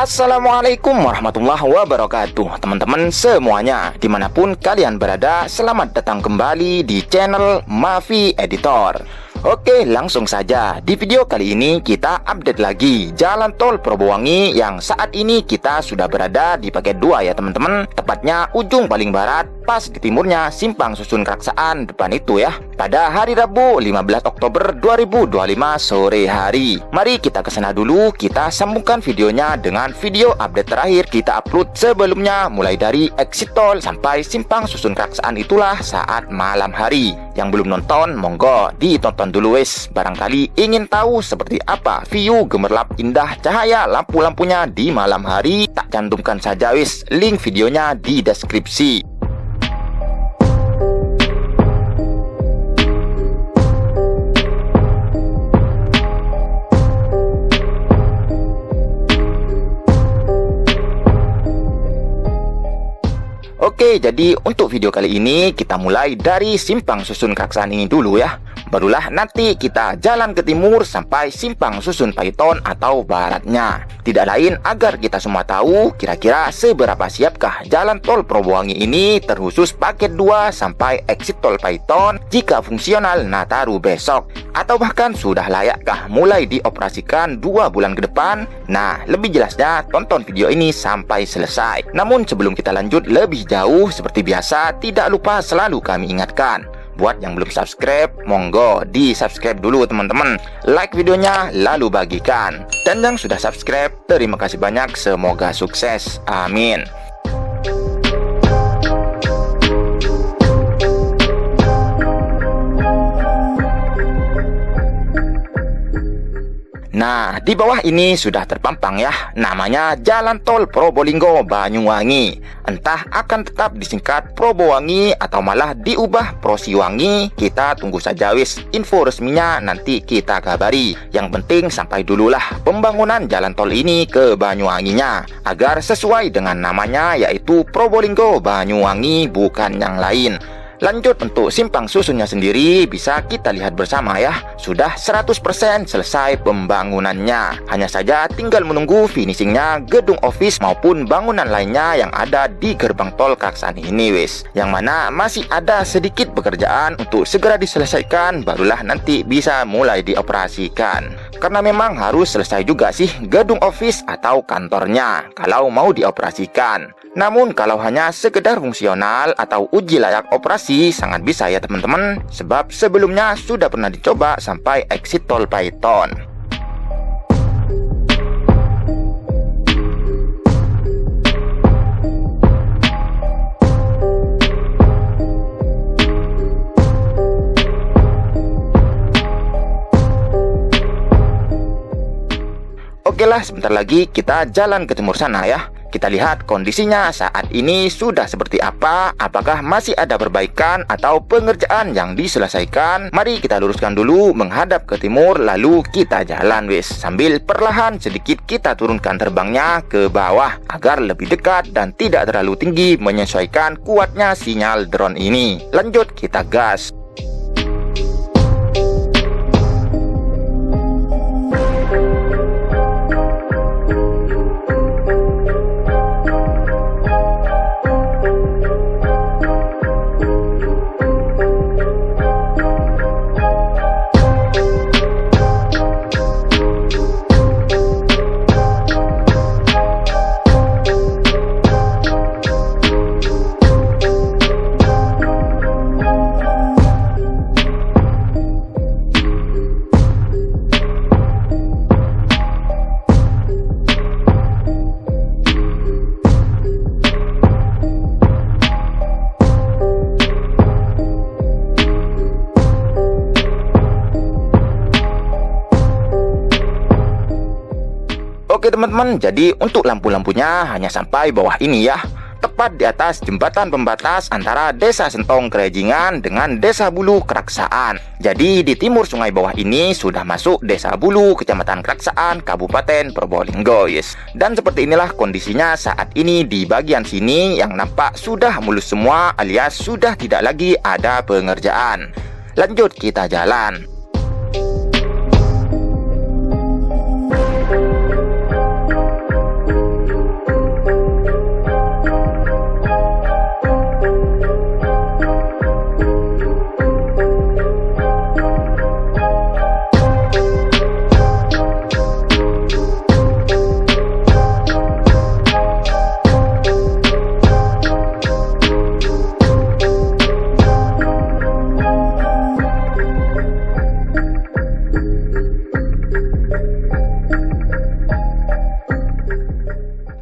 Assalamualaikum warahmatullahi wabarakatuh. Teman-teman semuanya, dimanapun kalian berada, selamat datang kembali di channel Mavi Editor. Oke, langsung saja. Di video kali ini kita update lagi Jalan Tol Probowangi yang saat ini kita sudah berada di paket 2 ya teman-teman. Tepatnya ujung paling barat, pas di timurnya Simpang Susun Keraksaan depan itu ya. Pada hari Rabu 15 Oktober 2025 sore hari. Mari kita ke sana dulu, kita sambungkan videonya dengan video update terakhir kita upload sebelumnya, mulai dari exit tol sampai Simpang Susun Keraksaan itulah saat malam hari. Yang belum nonton, monggo ditonton dulu wes. Barangkali ingin tahu seperti apa view gemerlap indah cahaya lampu-lampunya di malam hari, tak cantumkan saja wes link videonya di deskripsi. Oke, jadi untuk video kali ini kita mulai dari Simpang Susun Keraksaan ini dulu ya. Barulah nanti kita jalan ke timur sampai Simpang Susun Paiton atau baratnya. Tidak lain agar kita semua tahu kira-kira seberapa siapkah Jalan Tol Probowangi ini terkhusus paket 2 sampai exit tol Paiton jika fungsional Nataru besok. Atau bahkan sudah layakkah mulai dioperasikan 2 bulan ke depan? Nah, lebih jelasnya tonton video ini sampai selesai. Namun sebelum kita lanjut lebih jauh, seperti biasa tidak lupa selalu kami ingatkan, buat yang belum subscribe, monggo di subscribe dulu teman-teman. Like videonya lalu bagikan. Dan yang sudah subscribe, terima kasih banyak, semoga sukses, amin. Nah, di bawah ini sudah terpampang ya, namanya Jalan Tol Probolinggo Banyuwangi. Entah akan tetap disingkat Probowangi atau malah diubah Prosiwangi, kita tunggu saja wis. Info resminya nanti kita kabari. Yang penting sampai dululah pembangunan jalan tol ini ke Banyuwanginya, agar sesuai dengan namanya yaitu Probolinggo Banyuwangi, bukan yang lain. Lanjut untuk Simpang Susunnya sendiri bisa kita lihat bersama ya. Sudah 100% selesai pembangunannya. Hanya saja tinggal menunggu finishingnya gedung office maupun bangunan lainnya yang ada di gerbang tol Keraksaan ini wis. Yang mana masih ada sedikit pekerjaan untuk segera diselesaikan, barulah nanti bisa mulai dioperasikan. Karena memang harus selesai juga sih gedung office atau kantornya kalau mau dioperasikan. Namun kalau hanya sekedar fungsional atau uji layak operasi sangat bisa ya teman-teman, sebab sebelumnya sudah pernah dicoba sampai exit tol Paiton. Oke lah, sebentar lagi kita jalan ke timur sana ya. Kita lihat kondisinya saat ini sudah seperti apa, apakah masih ada perbaikan atau pengerjaan yang diselesaikan. Mari kita luruskan dulu menghadap ke timur, lalu kita jalan wis. Sambil perlahan sedikit kita turunkan terbangnya ke bawah agar lebih dekat dan tidak terlalu tinggi menyesuaikan kuatnya sinyal drone ini. Lanjut kita gas. Oke teman-teman, jadi untuk lampu-lampunya hanya sampai bawah ini ya. Tepat di atas jembatan pembatas antara Desa Sentong Kerejingan dengan Desa Bulu Keraksaan. Jadi di timur sungai bawah ini sudah masuk Desa Bulu, Kecamatan Keraksaan, Kabupaten Probolinggo yes. Dan seperti inilah kondisinya saat ini di bagian sini, yang nampak sudah mulus semua alias sudah tidak lagi ada pengerjaan. Lanjut kita jalan.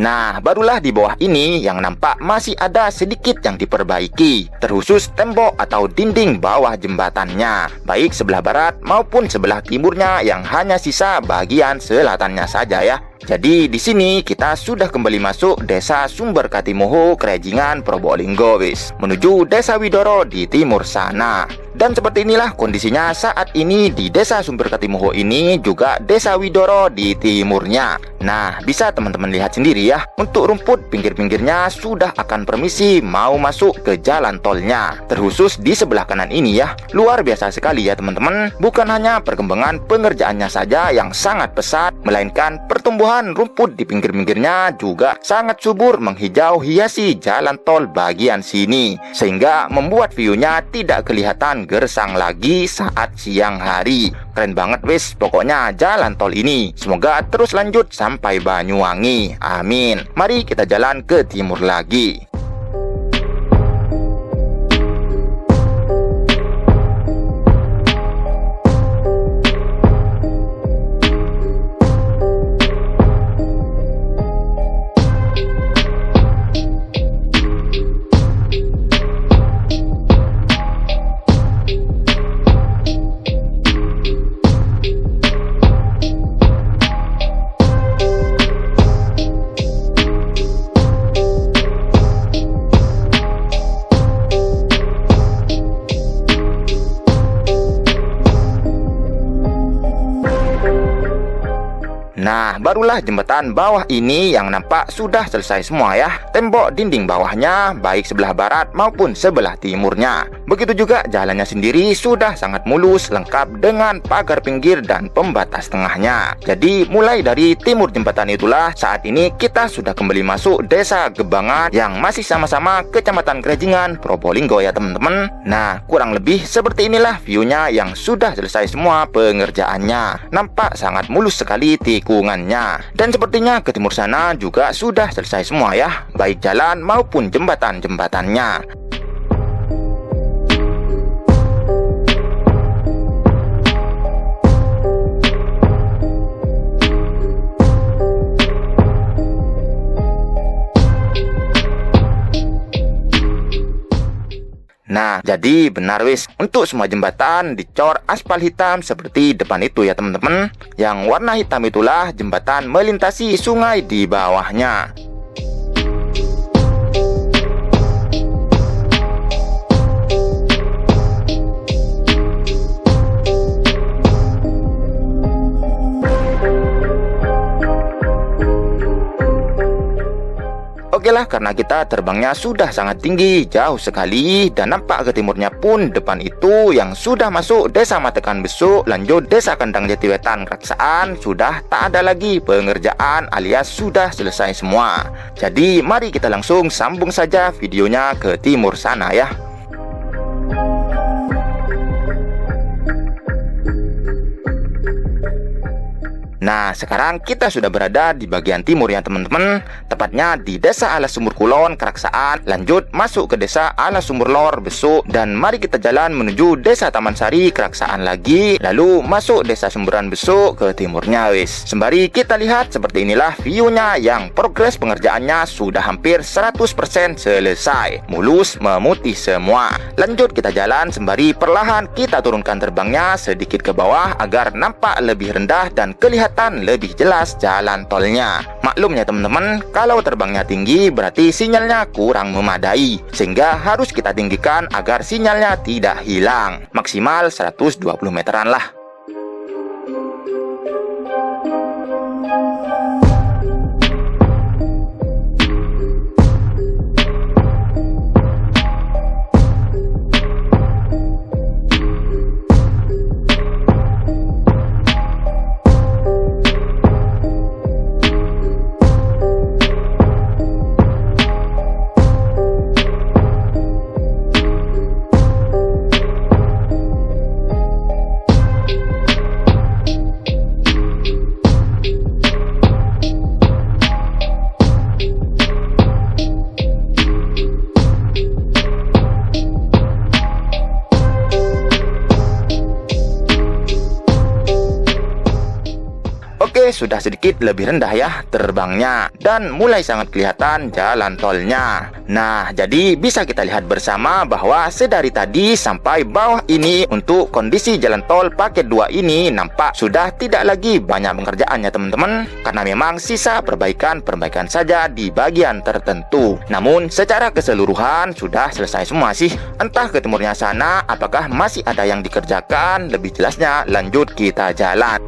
Nah, barulah di bawah ini yang nampak masih ada sedikit yang diperbaiki, terkhusus tembok atau dinding bawah jembatannya, baik sebelah barat maupun sebelah timurnya yang hanya sisa bagian selatannya saja ya. Jadi di sini kita sudah kembali masuk Desa Sumber Katimoho, Krejingan, Probolinggo wis, menuju Desa Widoro di timur sana. Dan seperti inilah kondisinya saat ini di Desa Sumber Katimoho ini, juga Desa Widoro di timurnya. Nah, bisa teman-teman lihat sendiri ya, untuk rumput pinggir-pinggirnya sudah akan permisi mau masuk ke jalan tolnya, terkhusus di sebelah kanan ini ya. Luar biasa sekali ya teman-teman, bukan hanya perkembangan pengerjaannya saja yang sangat pesat, melainkan pertumbuhan rumput di pinggir-pinggirnya juga sangat subur menghijau hiasi jalan tol bagian sini, sehingga membuat view-nya tidak kelihatan gersang lagi saat siang hari. Keren banget wis pokoknya jalan tol ini. Semoga terus lanjut sampai Banyuwangi, amin. Mari kita jalan ke timur lagi. Nah, barulah jembatan bawah ini yang nampak sudah selesai semua ya. Tembok dinding bawahnya baik sebelah barat maupun sebelah timurnya. Begitu juga jalannya sendiri sudah sangat mulus, lengkap dengan pagar pinggir dan pembatas tengahnya. Jadi mulai dari timur jembatan itulah saat ini kita sudah kembali masuk Desa Gebangan yang masih sama-sama Kecamatan Krejingan, Probolinggo ya teman-teman. Nah, kurang lebih seperti inilah view-nya yang sudah selesai semua pengerjaannya. Nampak sangat mulus sekali tikungannya. Dan sepertinya ke timur sana juga sudah selesai semua ya, baik jalan maupun jembatan-jembatannya. Nah, jadi benar wis, untuk semua jembatan dicor aspal hitam seperti depan itu ya teman-teman. Yang warna hitam itulah jembatan melintasi sungai di bawahnya. Oke lah, karena kita terbangnya sudah sangat tinggi, jauh sekali, dan nampak ke timurnya pun depan itu yang sudah masuk Desa Matekan Besuk, lanjut Desa Kandang Jatiwetan Keraksaan, sudah tak ada lagi pengerjaan alias sudah selesai semua. Jadi mari kita langsung sambung saja videonya ke timur sana ya. Nah, sekarang kita sudah berada di bagian timur ya teman-teman, tepatnya di Desa Alas Sumur Kulon, Keraksaan, lanjut masuk ke Desa Alas Sumur Lor, Besuk, dan mari kita jalan menuju Desa Taman Sari, Keraksaan lagi, lalu masuk Desa Sumberan Besuk ke timurnya wis. Sembari kita lihat seperti inilah view-nya yang progres pengerjaannya sudah hampir 100% selesai, mulus memutih semua. Lanjut kita jalan sembari perlahan kita turunkan terbangnya sedikit ke bawah agar nampak lebih rendah dan kelihatan lebih jelas jalan tolnya. Maklumnya teman-teman, kalau terbangnya tinggi berarti sinyalnya kurang memadai, sehingga harus kita tinggikan agar sinyalnya tidak hilang. Maksimal 120 meteran lah. Oke, sudah sedikit lebih rendah ya terbangnya dan mulai sangat kelihatan jalan tolnya. Nah, jadi bisa kita lihat bersama bahwa sedari tadi sampai bawah ini untuk kondisi jalan tol paket 2 ini nampak sudah tidak lagi banyak pengerjaannya teman-teman, karena memang sisa perbaikan saja di bagian tertentu. Namun secara keseluruhan sudah selesai semua sih. Entah ke timurnya sana apakah masih ada yang dikerjakan, lebih jelasnya lanjut kita jalan.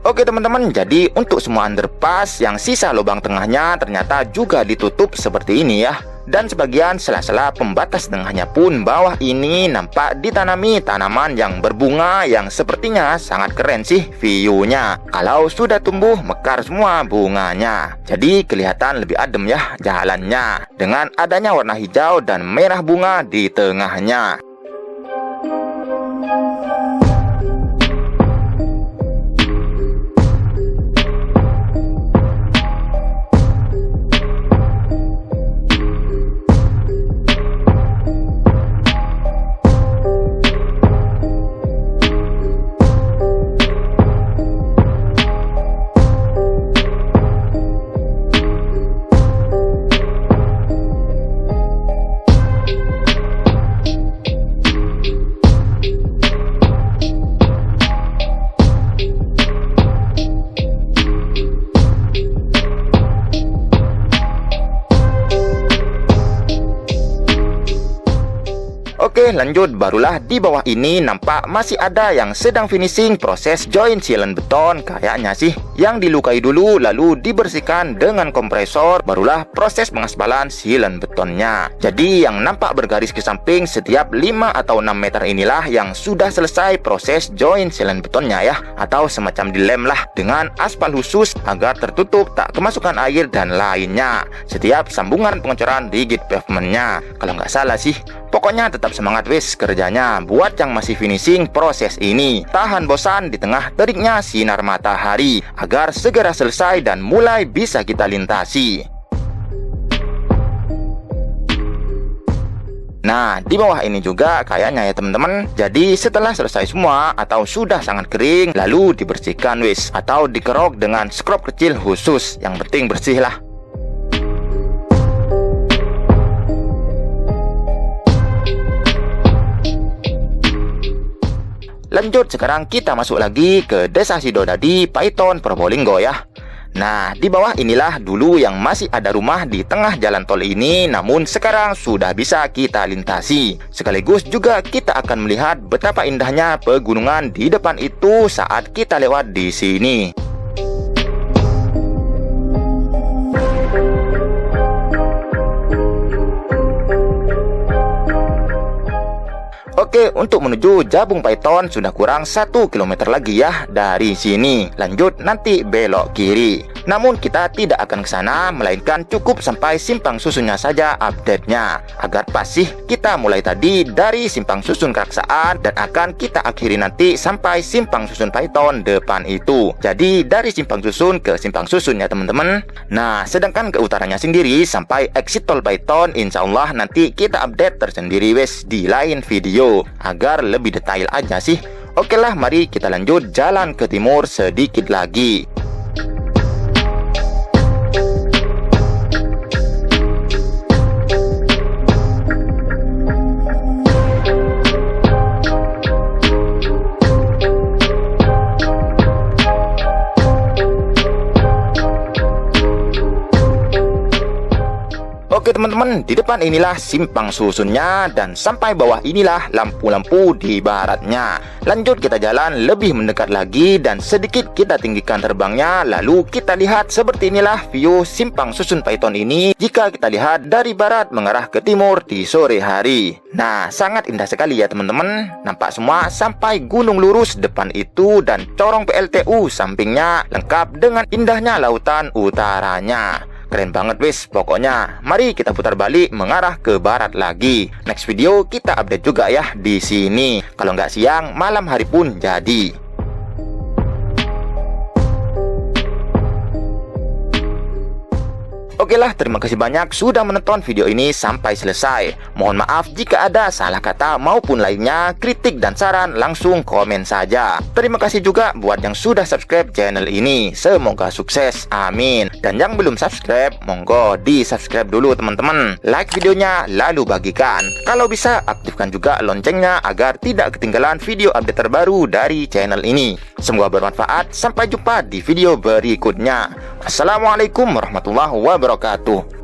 Oke teman-teman, jadi untuk semua underpass yang sisa lubang tengahnya ternyata juga ditutup seperti ini ya. Dan sebagian sela-sela pembatas tengahnya pun bawah ini nampak ditanami tanaman yang berbunga yang sepertinya sangat keren sih view-nya. Kalau sudah tumbuh mekar semua bunganya, jadi kelihatan lebih adem ya jalannya dengan adanya warna hijau dan merah bunga di tengahnya. Oke lanjut, barulah di bawah ini nampak masih ada yang sedang finishing proses join sealant beton kayaknya sih, yang dilukai dulu lalu dibersihkan dengan kompresor, barulah proses pengaspalan sealant betonnya. Jadi yang nampak bergaris ke samping setiap 5 atau 6 meter inilah yang sudah selesai proses join sealant betonnya ya, atau semacam dilem lah dengan aspal khusus agar tertutup tak kemasukan air dan lainnya setiap sambungan pengecoran rigid pavementnya kalau nggak salah sih. Pokoknya tetap semangat wis kerjanya buat yang masih finishing proses ini. Tahan bosan di tengah teriknya sinar matahari agar segera selesai dan mulai bisa kita lintasi. Nah, di bawah ini juga kayaknya ya teman-teman. Jadi setelah selesai semua atau sudah sangat kering, lalu dibersihkan wis atau dikerok dengan scrub kecil khusus. Yang penting bersih lah. Lanjut, sekarang kita masuk lagi ke Desa Sidodadi, Paiton, Probolinggo ya. Nah, di bawah inilah dulu yang masih ada rumah di tengah jalan tol ini, namun sekarang sudah bisa kita lintasi. Sekaligus juga kita akan melihat betapa indahnya pegunungan di depan itu saat kita lewat di sini. Oke, untuk menuju Jabung Paiton sudah kurang 1 km lagi ya dari sini. Lanjut nanti belok kiri. Namun kita tidak akan ke sana, melainkan cukup sampai Simpang Susunnya saja update-nya. Agar pas sih, kita mulai tadi dari Simpang Susun Keraksaan dan akan kita akhiri nanti sampai Simpang Susun Paiton depan itu. Jadi dari Simpang Susun ke Simpang Susun ya teman-teman. Nah, sedangkan ke utaranya sendiri sampai exit tol Paiton, insya Allah nanti kita update tersendiri wes di lain video agar lebih detail aja sih. Oke lah, mari kita lanjut jalan ke timur sedikit lagi. Oke teman-teman, di depan inilah simpang susunnya dan sampai bawah inilah lampu-lampu di baratnya. Lanjut kita jalan lebih mendekat lagi dan sedikit kita tinggikan terbangnya. Lalu kita lihat seperti inilah view simpang susun Python ini jika kita lihat dari barat mengarah ke timur di sore hari. Nah, sangat indah sekali ya teman-teman. Nampak semua sampai gunung lurus depan itu dan corong PLTU sampingnya, lengkap dengan indahnya lautan utaranya. Keren banget wis pokoknya. Mari kita putar balik mengarah ke barat lagi. Next video kita update juga ya di sini. Kalau nggak siang, malam hari pun jadi. Oke lah, terima kasih banyak sudah menonton video ini sampai selesai. Mohon maaf jika ada salah kata maupun lainnya, kritik dan saran langsung komen saja. Terima kasih juga buat yang sudah subscribe channel ini. Semoga sukses, amin. Dan yang belum subscribe, monggo di subscribe dulu teman-teman. Like videonya lalu bagikan. Kalau bisa aktifkan juga loncengnya agar tidak ketinggalan video update terbaru dari channel ini. Semoga bermanfaat. Sampai jumpa di video berikutnya. Assalamualaikum warahmatullahi wabarakatuh.